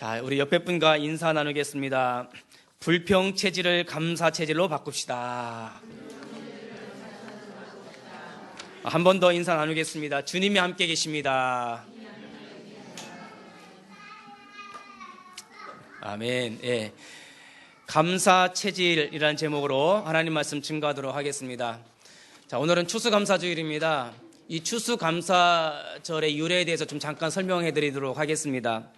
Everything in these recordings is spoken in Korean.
자, 우리 옆에 분과 인사 나누겠습니다. 불평 체질을 감사 체질로 바꿉시다. 한 번 더 인사 나누겠습니다. 주님이 함께 계십니다. 아멘. 예. 감사 체질이라는 제목으로 하나님 말씀 증거하도록 하겠습니다. 자, 오늘은 추수감사주일입니다. 이 추수감사절의 유래에 대해서 좀 잠깐 설명해 드리도록 하겠습니다.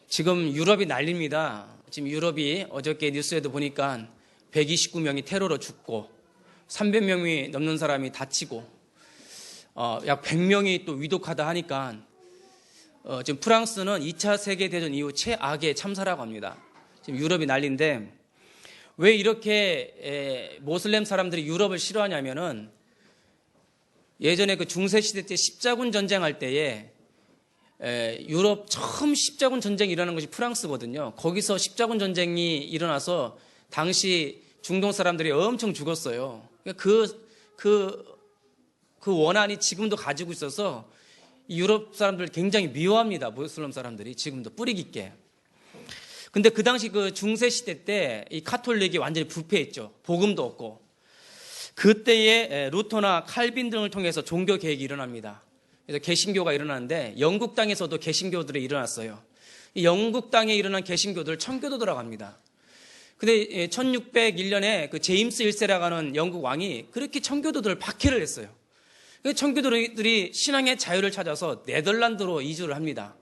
지금 유럽이 난립니다. 지금 유럽이 어저께 뉴스에도 보니까 129명이 테러로 죽고 300명이 넘는 사람이 다치고 약 100명이 또 위독하다 하니까 지금 프랑스는 2차 세계대전 이후 최악의 참사라고 합니다. 지금 유럽이 난리인데 왜 이렇게 모슬렘 사람들이 유럽을 싫어하냐면은 예전에 그 중세시대 때 십자군 전쟁할 때에 유럽 처음 십자군 전쟁이 일어난 것이 프랑스거든요. 거기서 십자군 전쟁이 일어나서 당시 중동 사람들이 엄청 죽었어요. 그 원한이 지금도 가지고 있어서 유럽 사람들 굉장히 미워합니다. 모슬렘 사람들이 지금도 뿌리 깊게. 근데 그 당시 그 중세 시대 때 이 카톨릭이 완전히 부패했죠. 복음도 없고. 그때에 루터나 칼빈 등을 통해서 종교 개혁이 일어납니다. 그래서 개신교가 일어나는데 영국 땅에서도 개신교들이 일어났어요. 이 영국 땅에 일어난 개신교들 청교도라고 합니다. 근데 1601년에 그 제임스 1세라고 하는 영국 왕이 그렇게 청교도들을 박해를 했어요. 청교도들이 신앙의 자유를 찾아서 네덜란드로 이주를 합니다.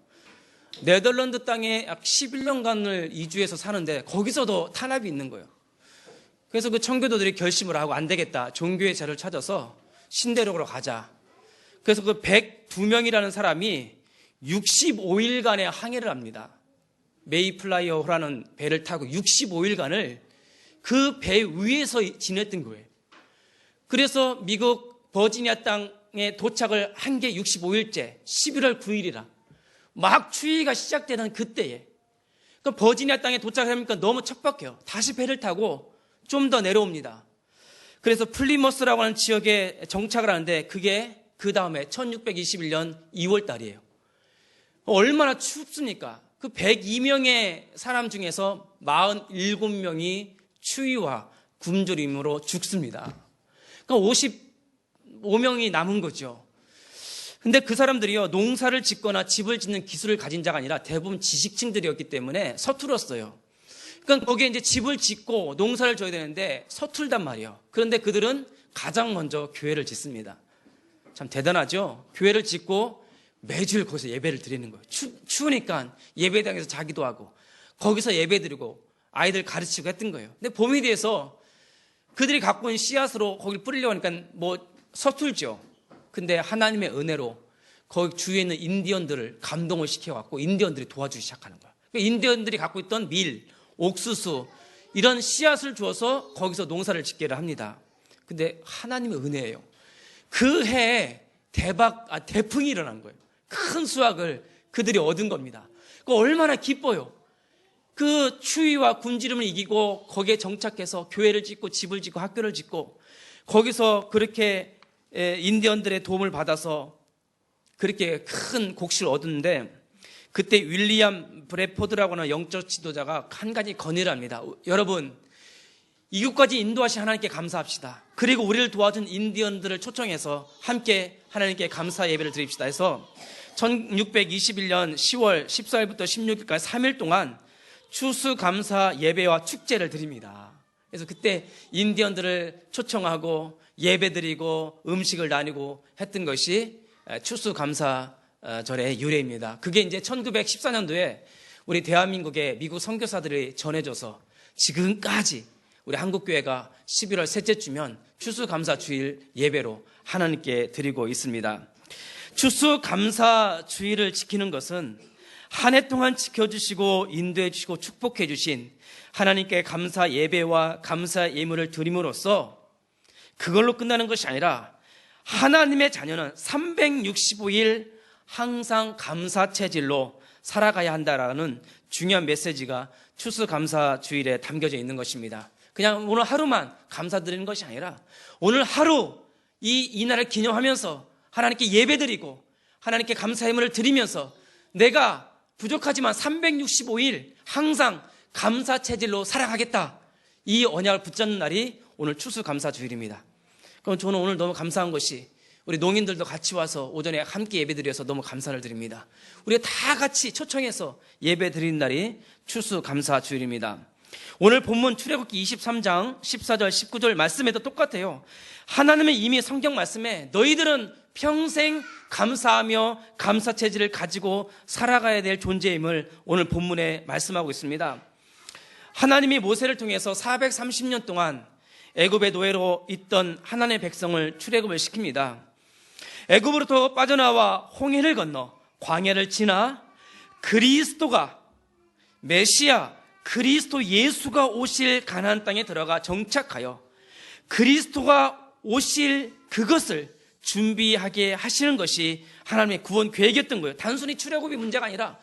네덜란드 땅에 약 11년간을 이주해서 사는데 거기서도 탄압이 있는 거예요. 그래서 그 청교도들이 결심을 하고 안 되겠다. 종교의 자유를 찾아서 신대륙으로 가자. 그래서 그 102명이라는 사람이 65일간의 항해를 합니다. 메이플라이어호라는 배를 타고 65일간을 그 배 위에서 지냈던 거예요. 그래서 미국 버지니아 땅에 도착을 한 게 65일째 11월 9일이라 막 추위가 시작되는 그때에 그 버지니아 땅에 도착하니까 너무 척박해요. 다시 배를 타고 좀 더 내려옵니다. 그래서 플리머스라고 하는 지역에 정착을 하는데 그게 그 다음에 1621년 2월 달이에요. 얼마나 춥습니까? 그 102명의 사람 중에서 47명이 추위와 굶주림으로 죽습니다. 그러니까 55명이 남은 거죠. 근데 그 사람들이요, 농사를 짓거나 집을 짓는 기술을 가진 자가 아니라 대부분 지식층들이었기 때문에 서툴었어요. 그러니까 거기에 이제 집을 짓고 농사를 져야 되는데 서툴단 말이에요. 그런데 그들은 가장 먼저 교회를 짓습니다. 참 대단하죠? 교회를 짓고 매주일 거기서 예배를 드리는 거예요. 추우니까 예배당에서 자기도 하고 거기서 예배 드리고 아이들 가르치고 했던 거예요. 근데 봄이 돼서 그들이 갖고 있는 씨앗으로 거기를 뿌리려고 하니까 뭐 서툴죠. 근데 하나님의 은혜로 거기 주위에 있는 인디언들을 감동을 시켜갖고 인디언들이 도와주기 시작하는 거예요. 그러니까 인디언들이 갖고 있던 밀, 옥수수 이런 씨앗을 주어서 거기서 농사를 짓게 합니다. 근데 하나님의 은혜예요. 그 해에 태풍이 일어난 거예요. 큰 수확을 그들이 얻은 겁니다. 얼마나 기뻐요. 그 추위와 굶주림을 이기고 거기에 정착해서 교회를 짓고 집을 짓고 학교를 짓고 거기서 그렇게 인디언들의 도움을 받아서 그렇게 큰 곡식을 얻었는데 그때 윌리엄 브래포드라고 하는 영적 지도자가 한 가지 건의를 합니다. 여러분, 이곳까지 인도하신 하나님께 감사합시다. 그리고 우리를 도와준 인디언들을 초청해서 함께 하나님께 감사 예배를 드립시다 해서 1621년 10월 14일부터 16일까지 3일 동안 추수감사 예배와 축제를 드립니다. 그래서 그때 인디언들을 초청하고 예배 드리고 음식을 나누고 했던 것이 추수감사절의 유래입니다. 그게 이제 1914년도에 우리 대한민국의 미국 선교사들이 전해져서 지금까지 우리 한국교회가 11월 셋째 주면 추수감사주일 예배로 하나님께 드리고 있습니다. 추수감사주일을 지키는 것은 한 해 동안 지켜주시고 인도해 주시고 축복해 주신 하나님께 감사 예배와 감사 예물을 드림으로써 그걸로 끝나는 것이 아니라 하나님의 자녀는 365일 항상 감사 체질로 살아가야 한다라는 중요한 메시지가 추수감사주일에 담겨져 있는 것입니다. 그냥 오늘 하루만 감사드리는 것이 아니라 오늘 하루 이날을 기념하면서 하나님께 예배드리고 하나님께 감사 예물을 드리면서 내가 부족하지만 365일 항상 감사 체질로 살아가겠다. 이 언약을 붙잡는 날이 오늘 추수감사주일입니다. 그럼 저는 오늘 너무 감사한 것이 우리 농인들도 같이 와서 오전에 함께 예배드려서 너무 감사를 드립니다. 우리가 다 같이 초청해서 예배드리는 날이 추수감사주일입니다. 오늘 본문 출애굽기 23장 14절 19절 말씀에도 똑같아요. 하나님은 이미 성경 말씀에 너희들은 평생 감사하며 감사 체질을 가지고 살아가야 될 존재임을 오늘 본문에 말씀하고 있습니다. 하나님이 모세를 통해서 430년 동안 애굽의 노예로 있던 하나님의 백성을 출애굽을 시킵니다. 애굽으로부터 빠져나와 홍해를 건너 광야를 지나 그리스도가 메시아 그리스도 예수가 오실 가나안 땅에 들어가 정착하여 그리스도가 오실 그것을 준비하게 하시는 것이 하나님의 구원 계획이었던 거예요. 단순히 출애굽이 문제가 아니라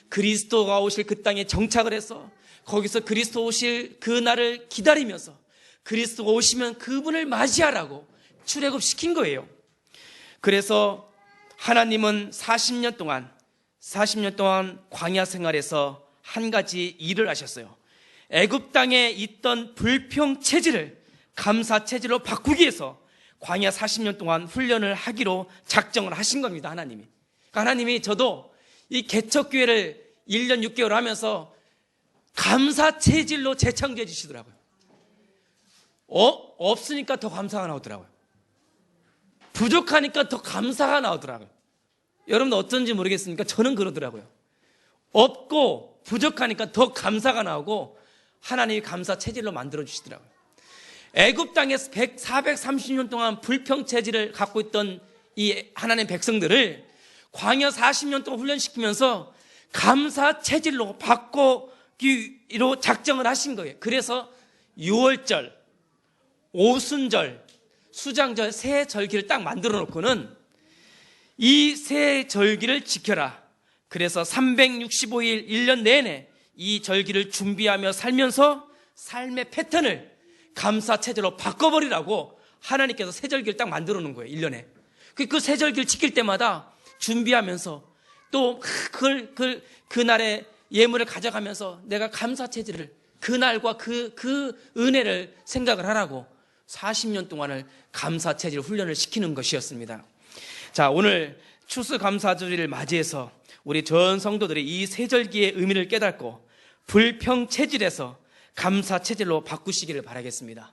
그리스도가 오실 그 땅에 정착을 해서 거기서 그리스도 오실 그 날을 기다리면서 그리스도가 오시면 그분을 맞이하라고 출애굽시킨 거예요. 그래서 하나님은 40년 동안 광야 생활에서 한 가지 일을 하셨어요. 애굽 땅에 있던 불평 체질을 감사 체질로 바꾸기 위해서 광야 40년 동안 훈련을 하기로 작정을 하신 겁니다. 하나님이. 그러니까 하나님이 저도 이 개척교회를 1년 6개월 하면서 감사 체질로 재창조해 주시더라고요. 없으니까 더 감사가 나오더라고요. 부족하니까 더 감사가 나오더라고요. 여러분도 어떤지 모르겠으니까 저는 그러더라고요. 없고 부족하니까 더 감사가 나오고 하나님이 감사 체질로 만들어 주시더라고요. 애굽 땅에서 430년 동안 불평 체질을 갖고 있던 이 하나님의 백성들을 광야 40년 동안 훈련시키면서 감사 체질로 바꾸기로 작정을 하신 거예요. 그래서 6월절, 오순절, 수장절 세 절기를 딱 만들어 놓고는 이 세 절기를 지켜라. 그래서 365일 1년 내내 이 절기를 준비하며 살면서 삶의 패턴을 감사 체질로 바꿔버리라고 하나님께서 세 절기를 딱 만들어 놓은 거예요. 1년에. 그 세 절기를 지킬 때마다 준비하면서 또 그날의 예물을 가져가면서 내가 감사 체질을 그날과 그 은혜를 생각을 하라고 40년 동안을 감사 체질 훈련을 시키는 것이었습니다. 자, 오늘 추수감사주일을 맞이해서 우리 전 성도들이 이 세 절기의 의미를 깨닫고 불평 체질에서 감사 체질로 바꾸시기를 바라겠습니다.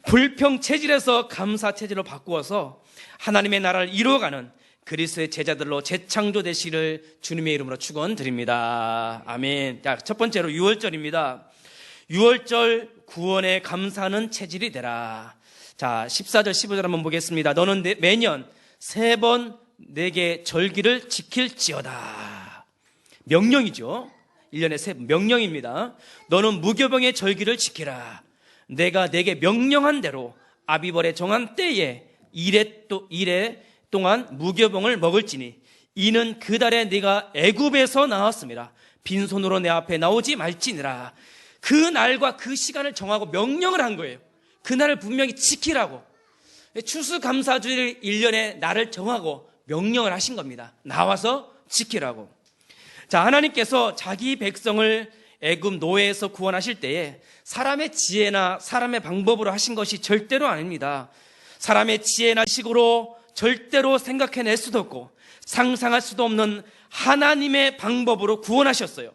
불평 체질에서 감사 체질로 바꾸어서 하나님의 나라를 이루어가는 그리스도의 제자들로 재창조되시기를 주님의 이름으로 축원드립니다. 아멘. 자, 첫 번째로 6월절입니다. 6월절 구원에 감사하는 체질이 되라. 자, 14절 15절 한번 보겠습니다. 너는 매년 3번 내게 절기를 지킬지어다. 명령이죠. 1년에 3번 명령입니다. 너는 무교병의 절기를 지키라. 내가 내게 명령한 대로 아비벌에 정한 때에 이래 동안 무교병을 먹을지니 이는 그 달에 네가 애굽에서 나왔습니다. 빈손으로 내 앞에 나오지 말지니라. 그 날과 그 시간을 정하고 명령을 한 거예요. 그 날을 분명히 지키라고. 추수감사주일 1년에 날을 정하고 명령을 하신 겁니다. 나와서 지키라고. 자, 하나님께서 자기 백성을 애굽 노예에서 구원하실 때에 사람의 지혜나 사람의 방법으로 하신 것이 절대로 아닙니다. 사람의 지혜나 식으로 절대로 생각해낼 수도 없고 상상할 수도 없는 하나님의 방법으로 구원하셨어요.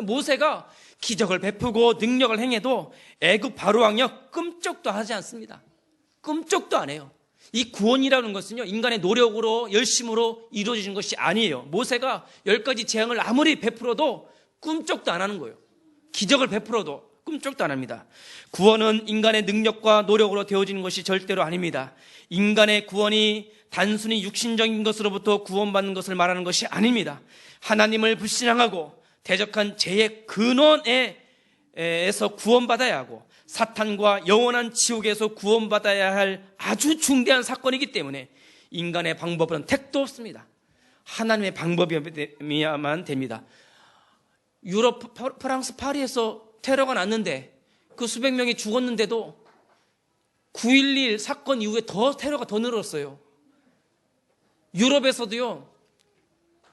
모세가 기적을 베푸고 능력을 행해도 애굽 바로 왕력 끔찍도 하지 않습니다. 끔찍도 안 해요. 이 구원이라는 것은요, 인간의 노력으로 열심으로 이루어지는 것이 아니에요. 모세가 10가지 재앙을 아무리 베풀어도 꿈쩍도 안 하는 거예요. 기적을 베풀어도 꿈쩍도 안 합니다. 구원은 인간의 능력과 노력으로 되어지는 것이 절대로 아닙니다. 인간의 구원이 단순히 육신적인 것으로부터 구원받는 것을 말하는 것이 아닙니다. 하나님을 불신앙하고 대적한 죄의 근원에서 구원받아야 하고 사탄과 영원한 지옥에서 구원받아야 할 아주 중대한 사건이기 때문에 인간의 방법은 택도 없습니다. 하나님의 방법이야만 됩니다. 유럽 프랑스 파리에서 테러가 났는데 그 수백 명이 죽었는데도 9.11 사건 이후에 테러가 더 늘었어요. 유럽에서도요,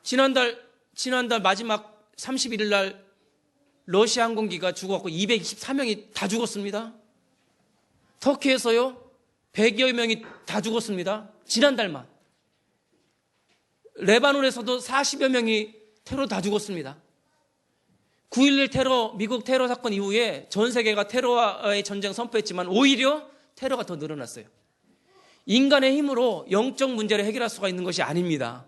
지난달 지난달 마지막 31일 날 러시아 항공기가 죽었고 224명이 다 죽었습니다. 터키에서요 100여 명이 다 죽었습니다. 지난달만. 레바논에서도 40여 명이 테러로 다 죽었습니다. 9.11 테러, 미국 테러 사건 이후에 전 세계가 테러와의 전쟁 선포했지만 오히려 테러가 더 늘어났어요. 인간의 힘으로 영적 문제를 해결할 수가 있는 것이 아닙니다.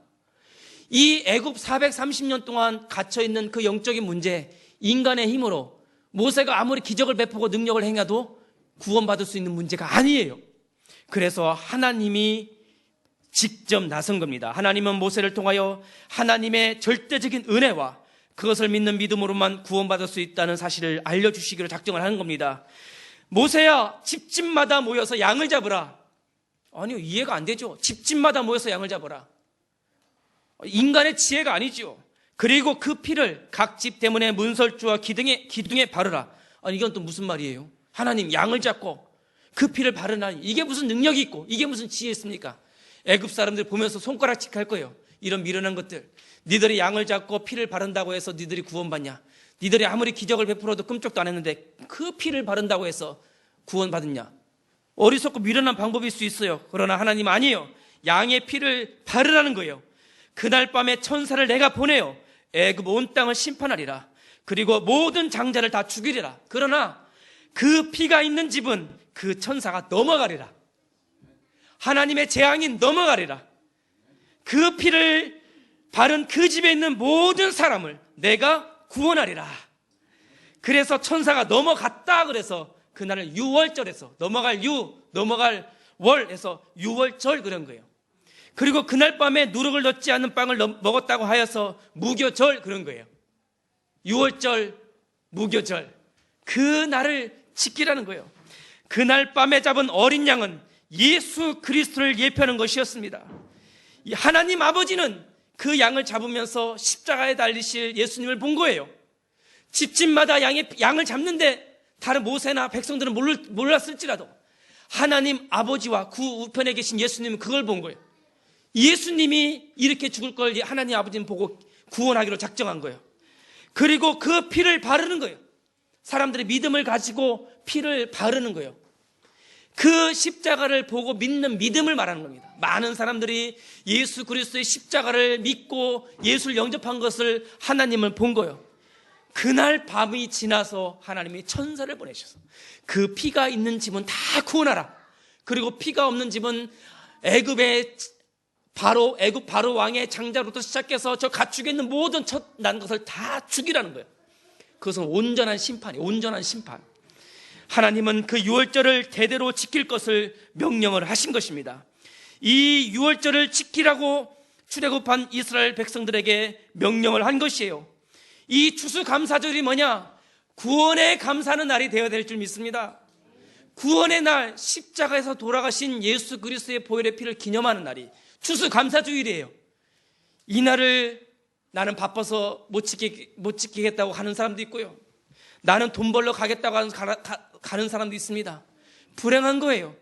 이 애굽 430년 동안 갇혀있는 그 영적인 문제, 인간의 힘으로 모세가 아무리 기적을 베푸고 능력을 행해도 구원받을 수 있는 문제가 아니에요. 그래서 하나님이 직접 나선 겁니다. 하나님은 모세를 통하여 하나님의 절대적인 은혜와 그것을 믿는 믿음으로만 구원받을 수 있다는 사실을 알려주시기로 작정을 하는 겁니다. 모세야, 집집마다 모여서 양을 잡으라. 아니요, 이해가 안 되죠. 집집마다 모여서 양을 잡으라. 인간의 지혜가 아니죠. 그리고 그 피를 각 집 대문의 문설주와 기둥에 바르라. 아니, 이건 또 무슨 말이에요? 하나님 양을 잡고 그 피를 바르나니 이게 무슨 능력이 있고 이게 무슨 지혜 있습니까? 애굽 사람들 보면서 손가락질 할 거예요. 이런 미련한 것들. 니들이 양을 잡고 피를 바른다고 해서 니들이 구원받냐? 니들이 아무리 기적을 베풀어도 끔찍도 안 했는데 그 피를 바른다고 해서 구원받았냐? 어리석고 미련한 방법일 수 있어요. 그러나 하나님 아니에요. 양의 피를 바르라는 거예요. 그날 밤에 천사를 내가 보내요. 애굽 온 땅을 심판하리라. 그리고 모든 장자를 다 죽이리라. 그러나 그 피가 있는 집은 그 천사가 넘어가리라. 하나님의 재앙이 넘어가리라. 그 피를 바른 그 집에 있는 모든 사람을 내가 구원하리라. 그래서 천사가 넘어갔다 그래서 그날을 유월절에서 넘어갈 월에서 유월절 그런 거예요. 그리고 그날 밤에 누룩을 넣지 않는 빵을 먹었다고 하여서 무교절 그런 거예요. 유월절, 무교절. 그 날을 지키라는 거예요. 그날 밤에 잡은 어린 양은 예수 그리스도를 예표하는 것이었습니다. 하나님 아버지는 그 양을 잡으면서 십자가에 달리실 예수님을 본 거예요. 집집마다 양을 잡는데 다른 모세나 백성들은 몰랐을지라도 하나님 아버지와 그 우편에 계신 예수님은 그걸 본 거예요. 예수님이 이렇게 죽을 걸 하나님 아버지는 보고 구원하기로 작정한 거예요. 그리고 그 피를 바르는 거예요. 사람들이 믿음을 가지고 피를 바르는 거예요. 그 십자가를 보고 믿는 믿음을 말하는 겁니다. 많은 사람들이 예수 그리스도의 십자가를 믿고 예수를 영접한 것을 하나님을 본 거예요. 그날 밤이 지나서 하나님이 천사를 보내셔서 그 피가 있는 집은 다 구원하라. 그리고 피가 없는 집은 애굽 바로 왕의 장자로부터 시작해서 저 가축에 있는 모든 첫 난 것을 다 죽이라는 거예요. 그것은 온전한 심판이에요. 온전한 심판. 하나님은 그 유월절을 대대로 지킬 것을 명령을 하신 것입니다. 이 유월절을 지키라고 출애굽한 이스라엘 백성들에게 명령을 한 것이에요. 이 추수감사절이 뭐냐? 구원에 감사하는 날이 되어야 될 줄 믿습니다. 구원의 날, 십자가에서 돌아가신 예수 그리스도의 보혈의 피를 기념하는 날이 추수감사주일이에요. 이 날을 나는 바빠서 못 지키겠다고 하는 사람도 있고요. 나는 돈 벌러 가겠다고 가는 사람도 있습니다. 불행한 거예요.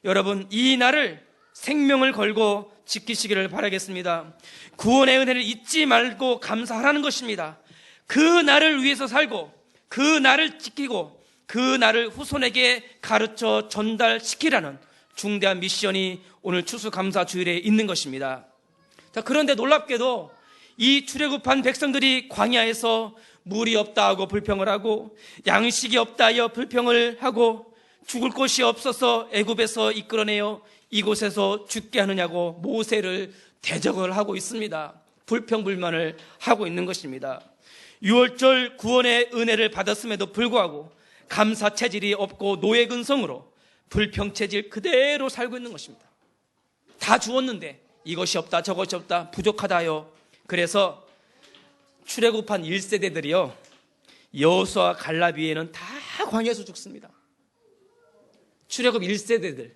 여러분, 이 날을 생명을 걸고 지키시기를 바라겠습니다. 구원의 은혜를 잊지 말고 감사하라는 것입니다. 그 날을 위해서 살고 그 날을 지키고 그 날을 후손에게 가르쳐 전달시키라는 중대한 미션이 오늘 추수감사주일에 있는 것입니다. 자, 그런데 놀랍게도 이 출애굽한 백성들이 광야에서 물이 없다 하고 불평을 하고 양식이 없다 하여 불평을 하고 죽을 곳이 없어서 애굽에서 이끌어내어 이곳에서 죽게 하느냐고 모세를 대적을 하고 있습니다. 불평불만을 하고 있는 것입니다. 유월절 구원의 은혜를 받았음에도 불구하고 감사 체질이 없고 노예 근성으로 불평 체질 그대로 살고 있는 것입니다. 다 주었는데 이것이 없다 저것이 없다 부족하다 하여 그래서 출애굽한 1세대들이요 여호수아와 갈렙 위에는 다 광야에서 죽습니다. 출애굽 1세대들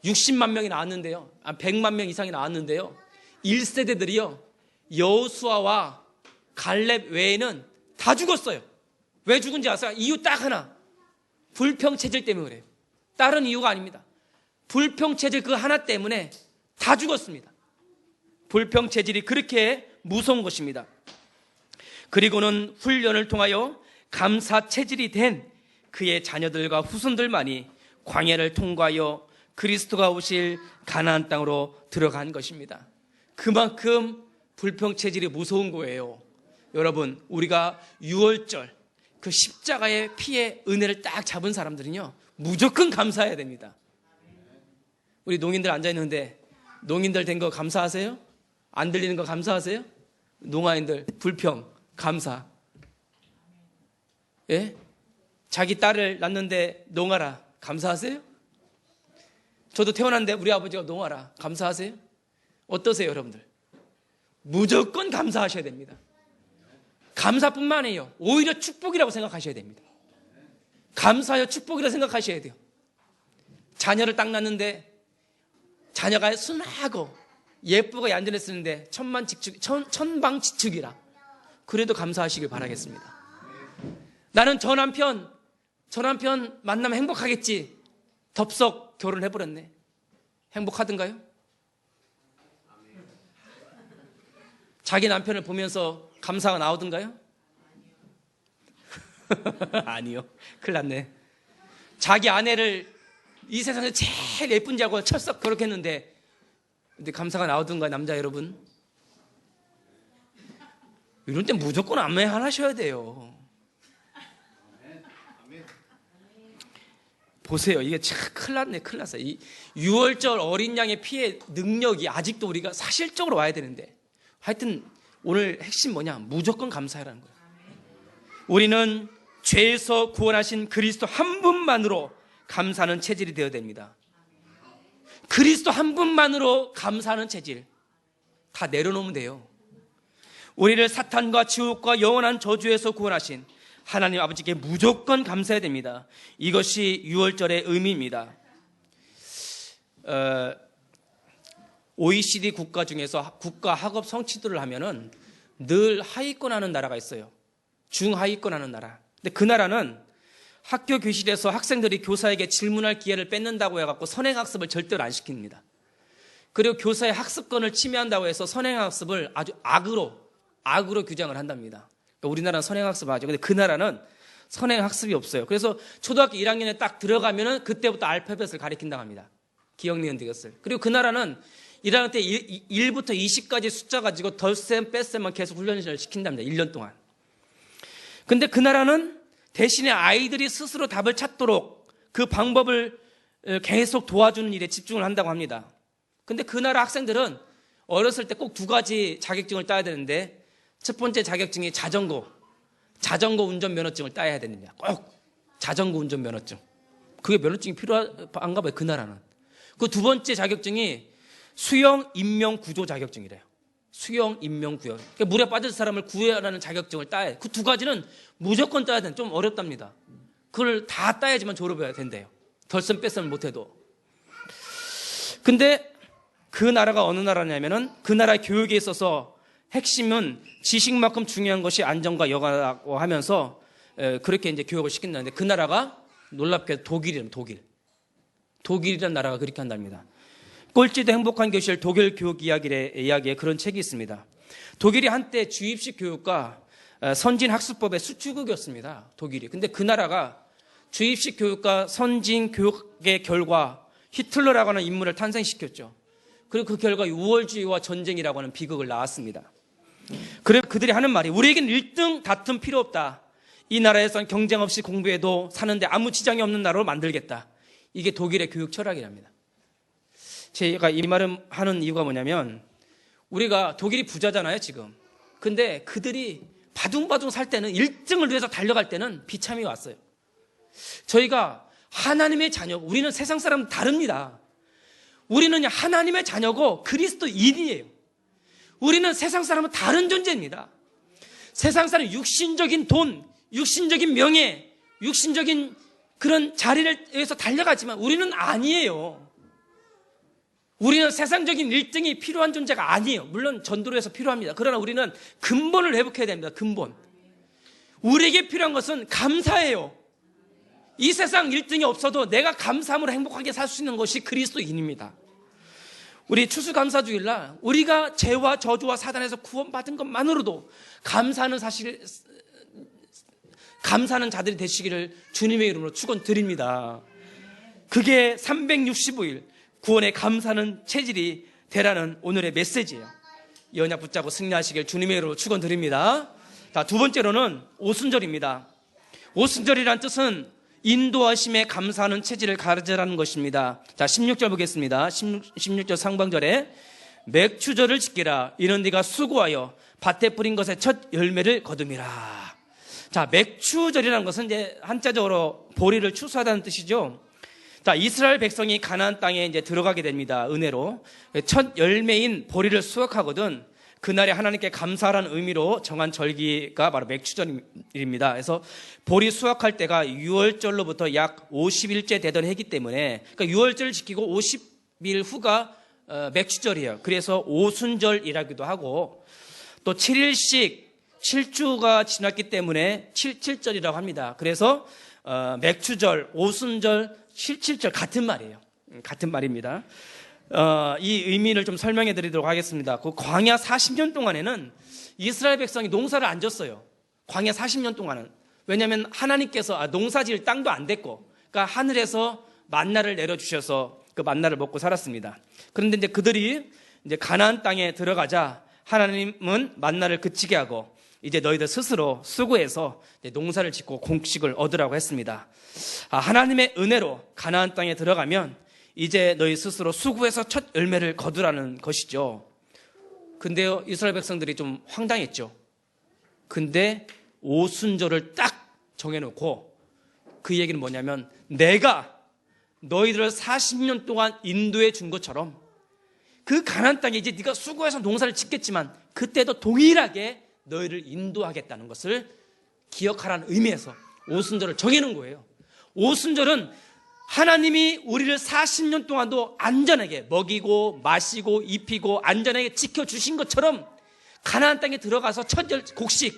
60만 명이 나왔는데요, 100만 명 이상이 나왔는데요, 1세대들이요 여호수아와 갈렙 외에는 다 죽었어요. 왜 죽은지 아세요? 이유 딱 하나, 불평체질 때문에 그래요. 다른 이유가 아닙니다. 불평체질 그 하나 때문에 다 죽었습니다. 불평 체질이 그렇게 무서운 것입니다. 그리고는 훈련을 통하여 감사 체질이 된 그의 자녀들과 후손들만이 광야를 통과하여 그리스도가 오실 가나안 땅으로 들어간 것입니다. 그만큼 불평 체질이 무서운 거예요. 여러분, 우리가 6월절 그 십자가의 피의 은혜를 딱 잡은 사람들은요, 무조건 감사해야 됩니다. 우리 농인들 앉아있는데 농인들 된 거 감사하세요? 안 들리는 거 감사하세요? 농아인들 불평 감사. 예? 자기 딸을 낳는데 농아라 감사하세요? 저도 태어났는데 우리 아버지가 농아라 감사하세요? 어떠세요, 여러분들? 무조건 감사하셔야 됩니다. 감사뿐만 아니에요. 오히려 축복이라고 생각하셔야 됩니다. 감사하여 축복이라고 생각하셔야 돼요. 자녀를 딱 낳는데 자녀가 순하고 예쁘고 얌전했었는데 천방지축이라. 그래도 감사하시길 바라겠습니다. 나는 저 남편 만나면 행복하겠지. 덥석 결혼해버렸네. 행복하던가요? 자기 남편을 보면서 감사가 나오던가요? 아니요. 큰일 났네. 자기 아내를 이 세상에서 제일 예쁜지 알고 철썩 결혼했는데 근데 감사가 나오던가요, 남자 여러분? 이럴 때 무조건 아멘하셔야 돼요. 보세요. 이게 참 큰일 났네, 큰일 났어요. 이 6월절 어린 양의 피의 능력이 아직도 우리가 사실적으로 와야 되는데 하여튼 오늘 핵심 뭐냐? 무조건 감사하라는 거예요. 우리는 죄에서 구원하신 그리스도 한 분만으로 감사하는 체질이 되어야 됩니다. 그리스도 한 분만으로 감사하는 체질 다 내려놓으면 돼요. 우리를 사탄과 지옥과 영원한 저주에서 구원하신 하나님 아버지께 무조건 감사해야 됩니다. 이것이 6월절의 의미입니다. OECD 국가 중에서 국가 학업 성취도를 하면은 늘 하위권 하는 나라가 있어요. 중하위권 하는 나라. 근데 그 나라는 학교 교실에서 학생들이 교사에게 질문할 기회를 뺏는다고 해갖고 선행학습을 절대로 안 시킵니다. 그리고 교사의 학습권을 침해한다고 해서 선행학습을 아주 악으로 규정을 한답니다. 그러니까 우리나라는 선행학습을 하죠. 근데 그 나라는 선행학습이 없어요. 그래서 초등학교 1학년에 딱 들어가면은 그때부터 알파벳을 가리킨다고 합니다. 기억, 니은, 디귿을. 그리고 그 나라는 1학년 때 1부터 20까지 숫자 가지고 덜셈, 뺄셈만 계속 훈련을 시킨답니다. 1년 동안. 근데 그 나라는 대신에 아이들이 스스로 답을 찾도록 그 방법을 계속 도와주는 일에 집중을 한다고 합니다. 근데 그 나라 학생들은 어렸을 때 꼭 2가지 자격증을 따야 되는데 첫 번째 자격증이 자전거 운전면허증을 따야 됩니다. 꼭 자전거 운전면허증. 그게 면허증이 필요한가 봐요, 그 나라는. 그 두 번째 자격증이 수영 인명 구조 자격증이래요. 수영 인명 구조. 그러니까 물에 빠질 사람을 구해라는 자격증을 따야 돼. 그 2가지는 무조건 따야 돼. 좀 어렵답니다. 그걸 다 따야지만 졸업해야 된대요. 덜셈 뺄셈을 못해도. 근데 그 나라가 어느 나라냐면은 그 나라의 교육에 있어서 핵심은 지식만큼 중요한 것이 안전과 여가라고 하면서 그렇게 이제 교육을 시킨다는데 그 나라가 놀랍게 독일이랍니다. 독일이라는 나라가 그렇게 한답니다. 꼴찌도 행복한 교실 독일 교육 이야기에 그런 책이 있습니다. 독일이 한때 주입식 교육과 선진 학습법의 수출국이었습니다. 독일이. 근데 그 나라가 주입식 교육과 선진 교육의 결과 히틀러라고 하는 인물을 탄생시켰죠. 그리고 그 결과 우월주의와 전쟁이라고 하는 비극을 낳았습니다. 그래서 그들이 하는 말이 우리에겐 1등 다툼 필요 없다. 이 나라에선 경쟁 없이 공부해도 사는데 아무 지장이 없는 나라로 만들겠다. 이게 독일의 교육 철학이랍니다. 제가 이 말을 하는 이유가 뭐냐면 우리가 독일이 부자잖아요 지금. 근데 그들이 바둥바둥 살 때는 1등을 위해서 달려갈 때는 비참이 왔어요. 저희가 하나님의 자녀, 우리는 세상 사람 다릅니다. 우리는 하나님의 자녀고 그리스도인이에요. 우리는 세상 사람은 다른 존재입니다. 세상 사람은 육신적인 돈, 육신적인 명예, 육신적인 그런 자리를 위해서 달려가지만 우리는 아니에요. 우리는 세상적인 1등이 필요한 존재가 아니에요. 물론 전도를 해서 필요합니다. 그러나 우리는 근본을 회복해야 됩니다. 근본. 우리에게 필요한 것은 감사예요. 이 세상 1등이 없어도 내가 감사함으로 행복하게 살 수 있는 것이 그리스도인입니다. 우리 추수감사주일날 우리가 죄와 저주와 사단에서 구원받은 것만으로도 감사하는 감사하는 자들이 되시기를 주님의 이름으로 축원드립니다. 그게 365일 구원에 감사하는 체질이 되라는 오늘의 메시지예요. 이 언약 붙잡고 승리하시길 주님의 이름으로 축원드립니다. 자, 두 번째로는 오순절입니다. 오순절이란 뜻은 인도하심에 감사하는 체질을 가르치라는 것입니다. 자, 16절 보겠습니다. 16절 상반절에 맥추절을 지키라. 이는 네가 수고하여 밭에 뿌린 것의 첫 열매를 거둠이라. 자, 맥추절이라는 것은 이제 한자적으로 보리를 추수하다는 뜻이죠. 자, 이스라엘 백성이 가나안 땅에 이제 들어가게 됩니다. 은혜로. 첫 열매인 보리를 수확하거든 그날에 하나님께 감사하라는 의미로 정한 절기가 바로 맥추절입니다. 그래서 보리 수확할 때가 6월절로부터 약 50일째 되던 해기 때문에 그러니까 6월절을 지키고 50일 후가 맥추절이에요. 그래서 오순절이라기도 하고 또 7일씩 7주가 지났기 때문에 77절이라고 합니다. 그래서 맥추절, 오순절, 77절 같은 말이에요. 같은 말입니다. 이 의미를 좀 설명해 드리도록 하겠습니다. 그 광야 40년 동안에는 이스라엘 백성이 농사를 안 졌어요. 광야 40년 동안은. 왜냐하면 하나님께서 농사 지을 땅도 안 됐고, 그러니까 하늘에서 만나를 내려주셔서 그 만나를 먹고 살았습니다. 그런데 이제 그들이 이제 가나안 땅에 들어가자 하나님은 만나를 그치게 하고 이제 너희들 스스로 수고해서 농사를 짓고 곡식을 얻으라고 했습니다. 하나님의 은혜로 가나안 땅에 들어가면 이제 너희 스스로 수고해서 첫 열매를 거두라는 것이죠. 근데요, 이스라엘 백성들이 좀 황당했죠. 근데 오순절을 딱 정해놓고 그 얘기는 뭐냐면 내가 너희들을 40년 동안 인도해 준 것처럼 그 가나안 땅에 이제 네가 수고해서 농사를 짓겠지만 그때도 동일하게 너희를 인도하겠다는 것을 기억하라는 의미에서 오순절을 정해놓은 거예요. 오순절은 하나님이 우리를 40년 동안도 안전하게 먹이고 마시고 입히고 안전하게 지켜주신 것처럼 가나안 땅에 들어가서 첫 곡식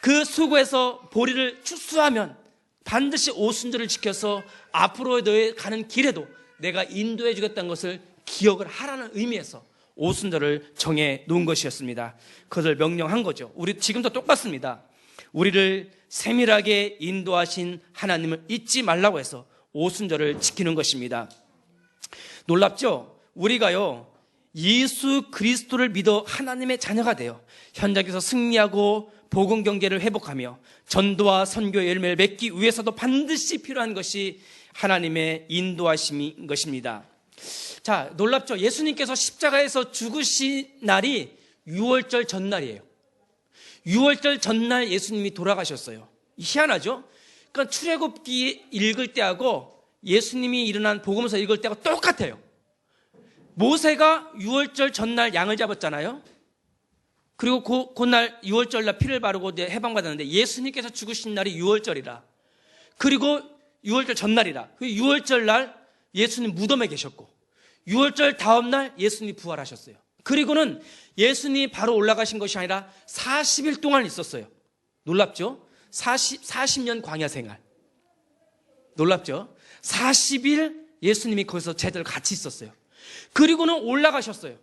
그 수고해서 보리를 추수하면 반드시 오순절을 지켜서 앞으로 너희 가는 길에도 내가 인도해 주겠다는 것을 기억을 하라는 의미에서 오순절을 정해 놓은 것이었습니다. 그것을 명령한 거죠. 우리 지금도 똑같습니다. 우리를 세밀하게 인도하신 하나님을 잊지 말라고 해서 오순절을 지키는 것입니다. 놀랍죠? 우리가요 예수 그리스도를 믿어 하나님의 자녀가 되어 현장에서 승리하고 복음 경계를 회복하며 전도와 선교의 열매를 맺기 위해서도 반드시 필요한 것이 하나님의 인도하심인 것입니다. 자, 놀랍죠? 예수님께서 십자가에서 죽으신 날이 6월절 전날이에요. 6월절 전날 예수님이 돌아가셨어요. 희한하죠? 그러니까 출애굽기 읽을 때하고 예수님이 일어난 복음서 읽을 때가 똑같아요. 모세가 6월절 전날 양을 잡았잖아요. 그리고 그날 6월절 날 피를 바르고 이제 해방받았는데 예수님께서 죽으신 날이 6월절이라. 그리고 6월절 전날이라. 6월절 날 예수님 무덤에 계셨고 6월절 다음 날 예수님이 부활하셨어요. 그리고는 예수님이 바로 올라가신 것이 아니라 40일 동안 있었어요. 놀랍죠? 40년 광야 생활. 놀랍죠? 40일 예수님이 거기서 제자들 같이 있었어요. 그리고는 올라가셨어요.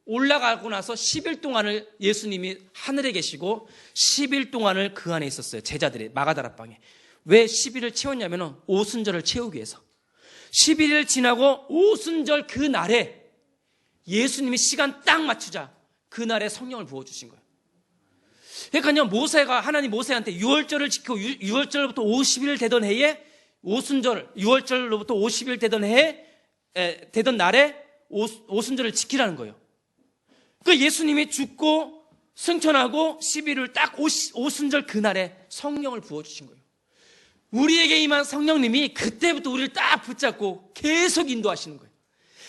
올라가고 나서 10일 동안을 예수님이 하늘에 계시고 10일 동안을 그 안에 있었어요. 제자들이 마가다락방에. 왜 10일을 채웠냐면 오순절을 채우기 위해서. 11일 지나고 오순절 그 날에 예수님이 시간 딱 맞추자 그날에 성령을 부어주신 거예요. 그러니까요, 모세가 하나님 모세한테 6월절을 지키고 6월절로부터 50일 되던 해에 오순절 6월절로부터 50일 되던 해에 되던 날에 오순절을 지키라는 거예요. 그 예수님이 죽고 승천하고 11일 딱 오순절 그날에 성령을 부어주신 거예요. 우리에게 임한 성령님이 그때부터 우리를 딱 붙잡고 계속 인도하시는 거예요.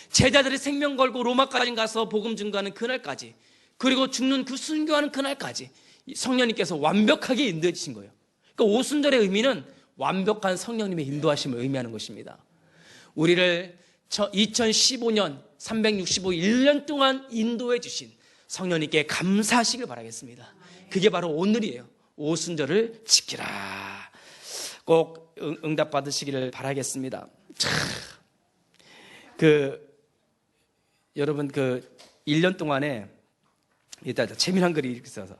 제자들이 생명 걸고 로마까지 가서 복음 증거하는 그날까지, 그리고 죽는 그 순교하는 그날까지 성령님께서 완벽하게 인도해 주신 거예요. 그러니까 오순절의 의미는 완벽한 성령님의 인도하심을 의미하는 것입니다. 우리를 2015년 365일 동안 인도해 주신 성령님께 감사하시길 바라겠습니다. 그게 바로 오늘이에요. 오순절을 지키라. 꼭 응답 받으시기를 바라겠습니다. 여러분 그 1년 동안에 이따 재미난 글이 이렇게 써서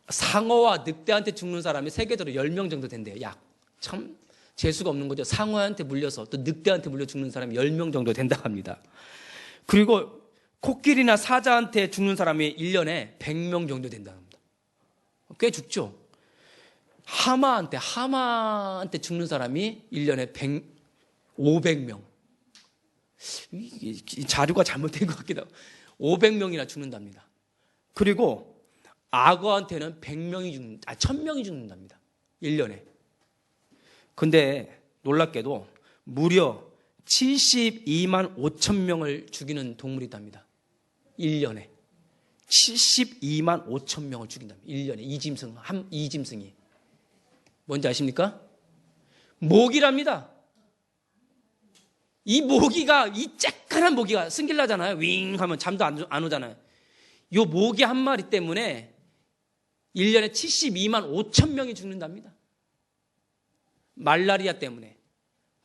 상어와 늑대한테 죽는 사람이 세계적으로 10명 정도 된대요. 약. 참 재수가 없는 거죠. 상어한테 물려서 또 늑대한테 물려 죽는 사람이 10명 정도 된다고 합니다. 그리고 코끼리나 사자한테 죽는 사람이 1년에 100명 정도 된다고 합니다. 꽤 죽죠. 하마한테 죽는 사람이 1년에 500명. 이 자료가 잘못된 것 같기도 하고 500명이나 죽는답니다. 그리고 악어한테는 1000명이 죽는답니다. 1년에. 근데 놀랍게도 무려 72만 5천 명을 죽이는 동물이 있답니다. 1년에. 72만 5천 명을 죽인답니다. 1년에. 이짐승이. 뭔지 아십니까? 모기랍니다. 이 모기가, 이 쬐깐한 모기가 승질나잖아요. 윙 하면 잠도 안 오잖아요. 이 모기 한 마리 때문에 1년에 72만 5천 명이 죽는답니다. 말라리아 때문에.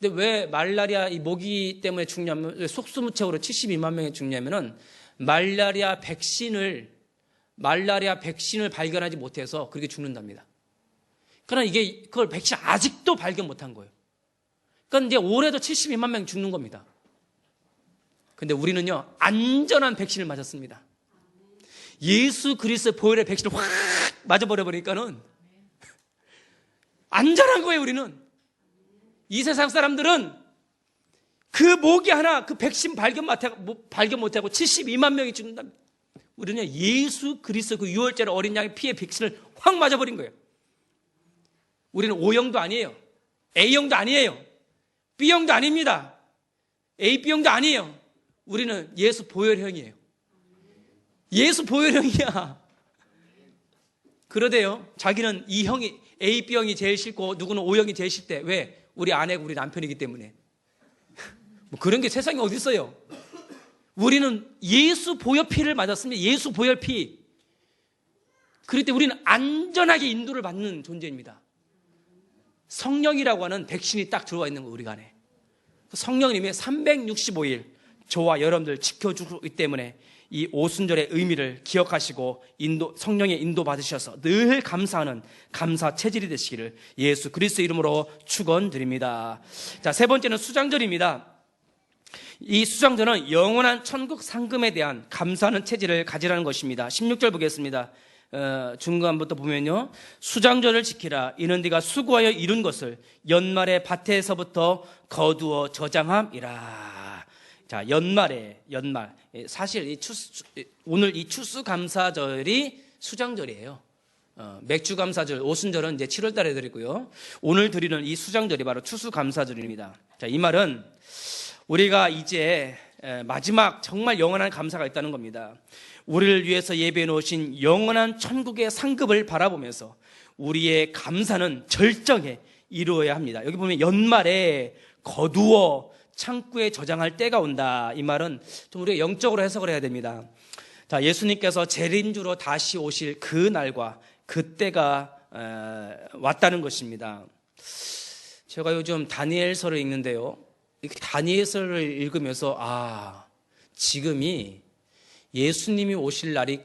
근데 왜 말라리아 이 모기 때문에 죽냐면, 왜 속수무책으로 72만 명이 죽냐면은 말라리아 백신을 발견하지 못해서 그렇게 죽는답니다. 그러나 그걸 백신 아직도 발견 못한 거예요. 그러니까 이제 올해도 72만 명 죽는 겁니다. 근데 우리는요, 안전한 백신을 맞았습니다. 예수 그리스도의 보혈의 백신을 확 맞아버려버리니까는 안전한 거예요, 우리는. 이 세상 사람들은 그 모기 하나, 그 백신 발견 못하고 72만 명이 죽는답니다. 우리는 예수 그리스도 그 유월절 어린 양의 피의 백신을 확 맞아버린 거예요. 우리는 O형도 아니에요. A형도 아니에요. B형도 아닙니다. A, B형도 아니에요. 우리는 예수 보혈형이에요. 예수 보혈형이야. 그러대요. 자기는 E형이, A, B형이 제일 싫고 누구는 O형이 제일 싫대. 왜? 우리 아내고 우리 남편이기 때문에. 뭐 그런 게 세상에 어디 있어요. 우리는 예수 보혈피를 맞았습니다. 예수 보혈피. 그럴 때 우리는 안전하게 인도를 받는 존재입니다. 성령이라고 하는 백신이 딱 들어와 있는 거 우리 안에. 성령님이 365일 저와 여러분들 지켜주기 때문에 이 오순절의 의미를 기억하시고 성령의 인도 받으셔서 늘 감사하는 감사 체질이 되시기를 예수 그리스도 이름으로 축원드립니다. 자, 세 번째는 수장절입니다. 이 수장절은 영원한 천국 상금에 대한 감사하는 체질을 가지라는 것입니다. 16절 보겠습니다. 중간부터 보면요, 수장절을 지키라. 이는 네가 수고하여 이룬 것을 연말에 밭에서부터 거두어 저장함이라. 자, 연말. 사실 오늘 이 추수감사절이 수장절이에요. 맥주감사절, 오순절은 이제 7월 달에 드리고요. 오늘 드리는 이 수장절이 바로 추수감사절입니다. 자, 이 말은 우리가 이제 마지막 정말 영원한 감사가 있다는 겁니다. 우리를 위해서 예배해 놓으신 영원한 천국의 상급을 바라보면서 우리의 감사는 절정에 이루어야 합니다. 여기 보면 연말에 거두어 창고에 저장할 때가 온다. 이 말은 좀 우리가 영적으로 해석을 해야 됩니다. 자, 예수님께서 재림주로 다시 오실 그 날과 그때가 왔다는 것입니다. 제가 요즘 다니엘서를 읽는데요, 다니엘서를 읽으면서 지금이 예수님이 오실 날이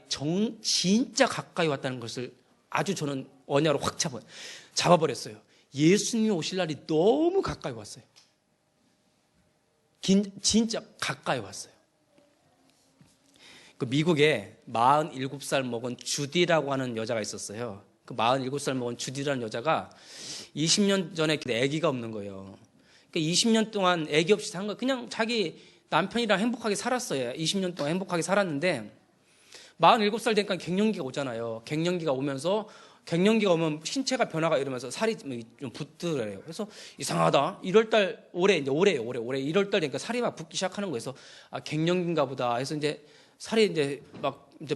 진짜 가까이 왔다는 것을 아주 저는 언야로 확 잡아버렸어요. 예수님이 오실 날이 너무 가까이 왔어요. 진짜 가까이 왔어요. 그 미국에 47살 먹은 주디라고 하는 여자가 있었어요. 그 47살 먹은 주디라는 여자가 20년 전에 아기가 없는 거예요. 그러니까 20년 동안 아기 없이 산 거, 그냥 자기 남편이랑 행복하게 살았어요. 20년 동안 행복하게 살았는데 47살 되니까 갱년기가 오잖아요. 갱년기가 오면 신체가 변화가 이러면서 살이 좀 붙더래요. 그래서 이상하다. 1월달 올해예요. 1월달 되니까 살이 막 붙기 시작하는 거예요. 그래서 갱년기인가 보다. 그래서 이제 살이 이제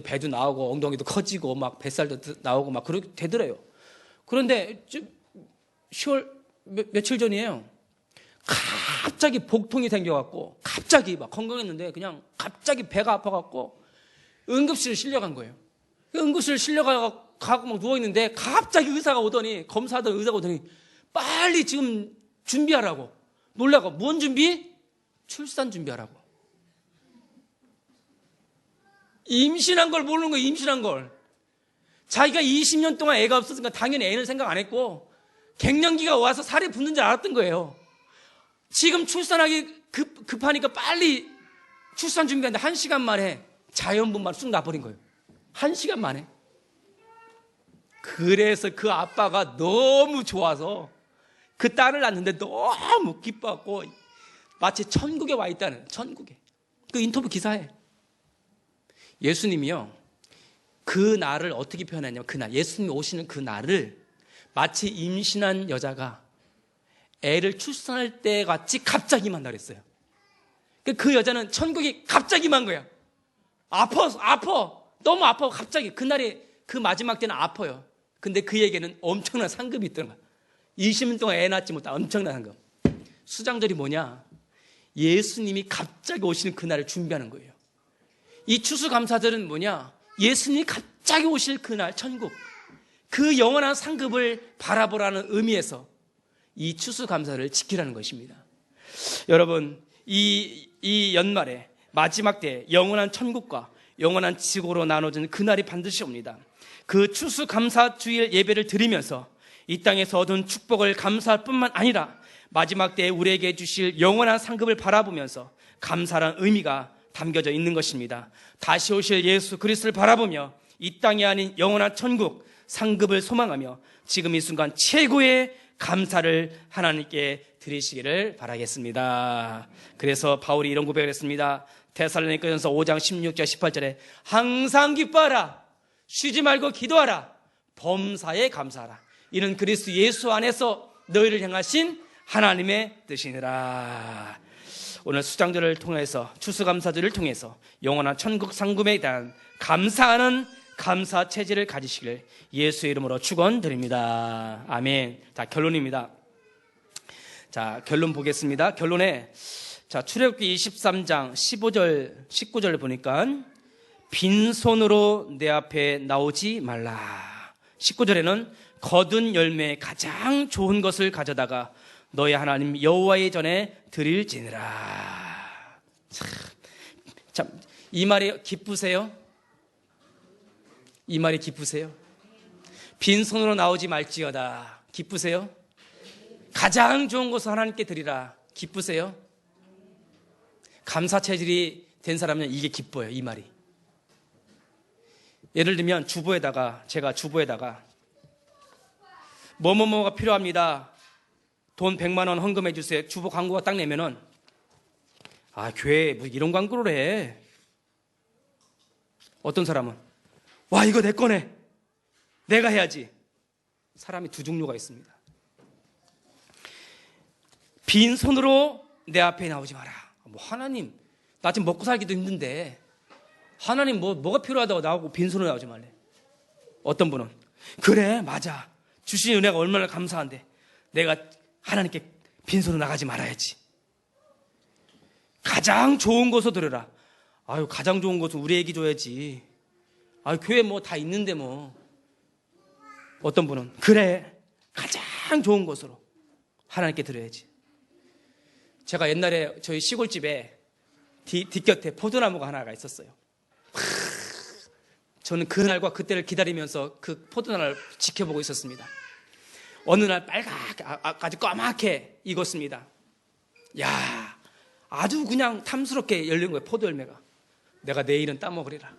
배도 나오고 엉덩이도 커지고 막 뱃살도 나오고 막 그렇게 되더래요. 그런데 10월 며칠 전이에요. 갑자기 복통이 생겨갖고 갑자기 막 건강했는데 그냥 갑자기 배가 아파갖고 응급실에 실려간 거예요. 응급실 실려가고 막 누워있는데 갑자기 의사가 오더니, 검사하던 의사가 오더니 빨리 지금 준비하라고 놀라고. 뭔 준비? 출산 준비하라고. 임신한 걸 모르는 거예요. 임신한 걸. 자기가 20년 동안 애가 없었으니까 당연히 애는 생각 안 했고 갱년기가 와서 살이 붙는 줄 알았던 거예요. 지금 출산하기 급하니까 빨리 출산 준비하는데 1시간 만에 자연분만 쑥 나버린 거예요. 1시간 만에. 그래서 그 아빠가 너무 좋아서 그 딸을 낳는데 너무 기뻐하고 마치 천국에 와 있다는, 천국에. 그 인터뷰 기사에. 예수님이요, 그 날을 어떻게 표현하냐면, 그날, 예수님이 오시는 그 날을 마치 임신한 여자가 애를 출산할 때 같이 갑자기 만나 그랬어요. 그 여자는 천국이 갑자기 만 거야. 아파. 너무 아파. 갑자기. 그날이, 그 마지막 때는 아파요. 근데 그에게는 엄청난 상급이 있더란 거야. 20년 동안 애 낳지 못한 엄청난 상급. 수장절이 뭐냐? 예수님이 갑자기 오시는 그날을 준비하는 거예요. 이 추수감사절은 뭐냐? 예수님이 갑자기 오실 그날, 천국. 그 영원한 상급을 바라보라는 의미에서 이 추수감사를 지키라는 것입니다. 여러분, 이 연말에 마지막 때 영원한 천국과 영원한 지구로 나눠진 그날이 반드시 옵니다. 그 추수감사주일 예배를 드리면서 이 땅에서 얻은 축복을 감사할 뿐만 아니라 마지막 때에 우리에게 주실 영원한 상급을 바라보면서 감사란 의미가 담겨져 있는 것입니다. 다시 오실 예수 그리스도를 바라보며 이 땅이 아닌 영원한 천국 상급을 소망하며 지금 이 순간 최고의 감사를 하나님께 드리시기를 바라겠습니다. 그래서 바울이 이런 고백을 했습니다. 데살로니가전서 5장 16절 18절에 항상 기뻐하라, 쉬지 말고 기도하라, 범사에 감사하라. 이는 그리스도 예수 안에서 너희를 향하신 하나님의 뜻이니라. 오늘 수장절을 통해서, 추수감사절을 통해서 영원한 천국 상급에 대한 감사하는 감사 체질을 가지시길 예수의 이름으로 축원드립니다. 아멘. 자, 결론입니다. 자, 결론 보겠습니다. 결론에, 자, 출애굽기 23장 15절 19절을 보니까 빈손으로 내 앞에 나오지 말라. 19절에는 거둔 열매 가장 좋은 것을 가져다가 너의 하나님 여호와의 전에 드릴지니라. 참, 이 말이 기쁘세요? 이 말이 기쁘세요? 빈손으로 나오지 말지어다. 기쁘세요? 가장 좋은 것을 하나님께 드리라. 기쁘세요? 감사 체질이 된 사람은 이게 기뻐요. 이 말이. 예를 들면 제가 주부에다가 뭐뭐뭐가 필요합니다. 돈 100만 원 헌금해 주세요. 주부 광고가 딱 내면은, 아, 교회에 뭐 이런 광고를 해. 어떤 사람은, 와, 이거 내 거네. 내가 해야지. 사람이 두 종류가 있습니다. 빈손으로 내 앞에 나오지 마라. 뭐 하나님, 나 지금 먹고 살기도 힘든데 하나님 뭐가 필요하다고 나오고 빈손으로 나오지 말래. 어떤 분은, 그래, 맞아, 주신 은혜가 얼마나 감사한데 내가 하나님께 빈손으로 나가지 말아야지. 가장 좋은 것을 들으라. 아유, 가장 좋은 것은 우리 애기 줘야지. 아유, 교회 뭐 다 있는데 뭐. 어떤 분은, 그래, 가장 좋은 것으로 하나님께 드려야지. 제가 옛날에 저희 시골집에 뒷곁에 포도나무가 하나가 있었어요. 저는 그날과 그때를 기다리면서 그 포도나무를 지켜보고 있었습니다. 어느 날 빨갛게, 아주 까맣게 익었습니다. 야, 아주 그냥 탐스럽게 열린 거예요, 포도 열매가. 내가 내일은 따먹으리라.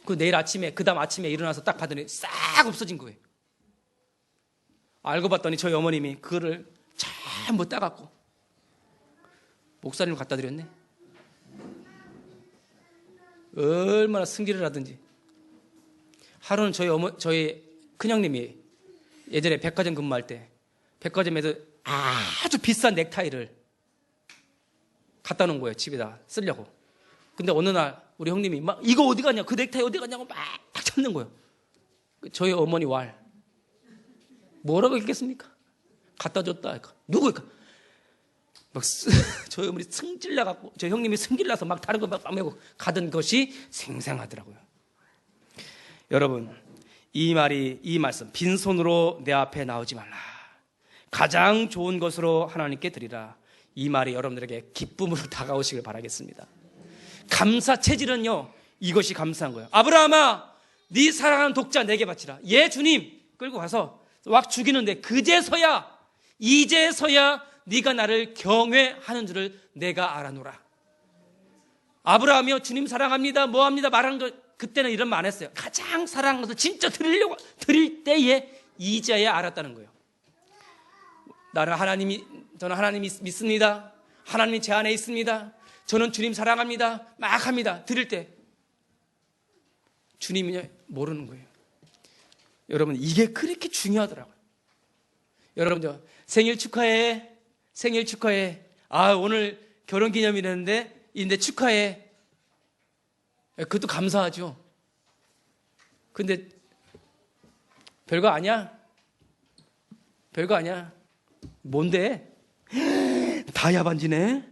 그 내일 아침에, 그 다음 아침에 일어나서 딱 봤더니 싹 없어진 거예요. 알고 봤더니 저희 어머님이 그거를 전부 따갖고 목사님을 갖다 드렸네. 얼마나 승질을 하든지. 하루는 저희 큰형님이 예전에 백화점 근무할 때 백화점에서 아주 비싼 넥타이를 갖다 놓은 거예요. 집에다 쓰려고. 근데 어느 날 우리 형님이 막, 이거 어디 갔냐, 그 넥타이 어디 갔냐고 막 찾는 거예요. 저희 어머니 왈, 뭐라고 했겠습니까? 갖다 줬다. 누구일까? 막 저희 어머니 승질 나갖고, 저희 형님이 승질 나서 막 다른 거 막 빠매고 가던 것이 생생하더라고요. 여러분, 이 말씀, 빈손으로 내 앞에 나오지 말라. 가장 좋은 것으로 하나님께 드리라. 이 말이 여러분들에게 기쁨으로 다가오시길 바라겠습니다. 감사 체질은요, 이것이 감사한 거예요. 아브라함아, 네 사랑하는 독자 내게 바치라. 예, 주님. 끌고 가서 막 죽이는데 이제서야 네가 나를 경외하는 줄을 내가 알아노라. 아브라함이요, 주님 사랑합니다, 뭐합니다 말한 거, 그때는 이런 말 안 했어요. 가장 사랑하는 것을 진짜 드릴 때에 이제야 알았다는 거예요. 저는 하나님 믿습니다. 하나님이 제 안에 있습니다. 저는 주님 사랑합니다. 막 합니다. 드릴 때 주님이 모르는 거예요. 여러분, 이게 그렇게 중요하더라고요. 여러분, 생일 축하해. 오늘 결혼 기념일인데 축하해. 그것도 감사하죠. 근데 별거 아니야. 뭔데? 다이아 반지네.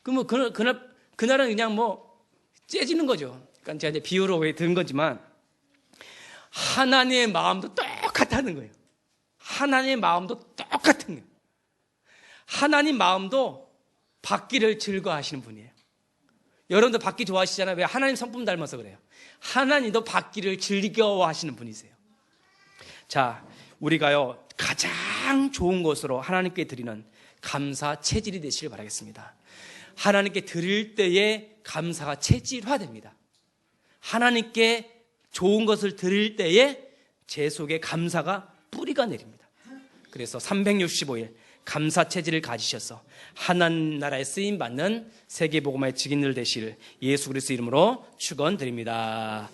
그럼 그날은 그냥 뭐 째지는 거죠. 그러니까 제가 이제 비유로 왜 든 거지만, 하나님의 마음도 똑같다는 거예요. 하나님의 마음도 똑같은 거예요. 하나님 마음도 받기를 즐거워하시는 분이에요. 여러분도 받기 좋아하시잖아요. 왜? 하나님 성품 닮아서 그래요. 하나님도 받기를 즐거워하시는 분이세요. 자, 우리가요, 가장 좋은 것으로 하나님께 드리는 감사 체질이 되시길 바라겠습니다. 하나님께 드릴 때에 감사가 체질화됩니다. 하나님께 좋은 것을 드릴 때에 제 속에 감사가 뿌리가 내립니다. 그래서 365일 감사 체질을 가지셔서 하나님 나라에 쓰임 받는 세계복음화의 증인들 되시를 예수 그리스도 이름으로 축원드립니다.